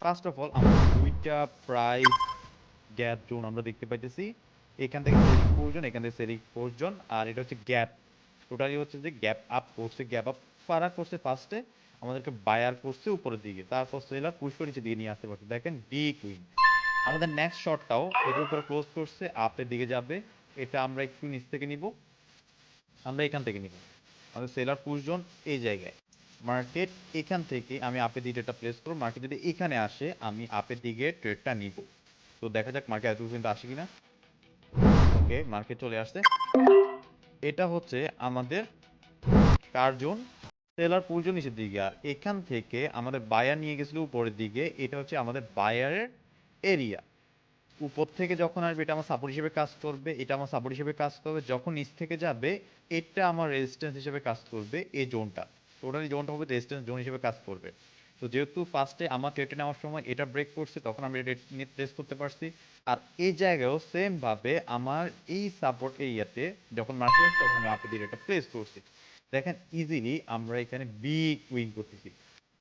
First of all আমাদের দুইটা price gap zone আমরা দেখতে পাইতেছি। এখান থেকে সেলিং প্রয়োজন, এখান থেকে সেলিং প্রয়োজন, আর এটা হচ্ছে গ্যাপ। টোটালি হচ্ছে যে গ্যাপ আপ করছে, গ্যাপ আপ পারা করছে ফার্স্টে, আমাদেরকে বায়ার করছে উপরের দিকে, তারপর সেলার পুশ করে নিচে দিয়ে নিয়ে আসতে পারছে। দেখেন ডি কুইন। আমাদের নেক্সট শটটাও এটার উপরে ক্লোজ করছে, আপের দিকে যাবে। এটা আমরা একটু নিচ থেকে নিব, আমরা এখান থেকে নিব। আমাদের সেলার পুশ জোন এই জায়গায়, মার্কেট এখান থেকে আমি আপের দিকে ট্রেডটা প্লেস করব। মার্কেট যদি এখানে আসে আমি আপের দিকে ট্রেডটা নিব। তো দেখা যাক মার্কেট এত পর্যন্ত আসে কিনা। ওকে, মার্কেট চলে আসছে। এটা হচ্ছে আমাদের কার জোন, সেলার পুল জোন নিচের দিকে, আর এখান থেকে আমাদের বায়ার নিয়ে গেছিল উপরের দিকে। এটা হচ্ছে আমাদের বায়ারের এরিয়া। উপর থেকে যখন আসবে এটা আমার সাপোর্ট হিসেবে কাজ করবে, এটা আমার সাপোর্ট হিসেবে কাজ করবে। যখন নিচ থেকে যাবে এটা আমার রেজিস্ট্যান্স হিসেবে কাজ করবে। এই জোনটা, টোটালি জোনটা হবে রেজিস্ট্যান্স জোন হিসেবে কাজ করবে। তো যেহেতু ফার্স্টে আমার ট্রেডে নেওয়ার সময় এটা ব্রেক করছে, তখন আমি রেড নিয়ে প্লেস করতে পারছি। আর এই জায়গায়ও সেম ভাবে আমার এই সাপোর্ট এরিয়াতে যখন মার্কেট, তখন আমি আপে দিয়ে এটা প্লেস করছি। দেখেন ইজিলি আমরা এখানে বিগ উইন করতেছি।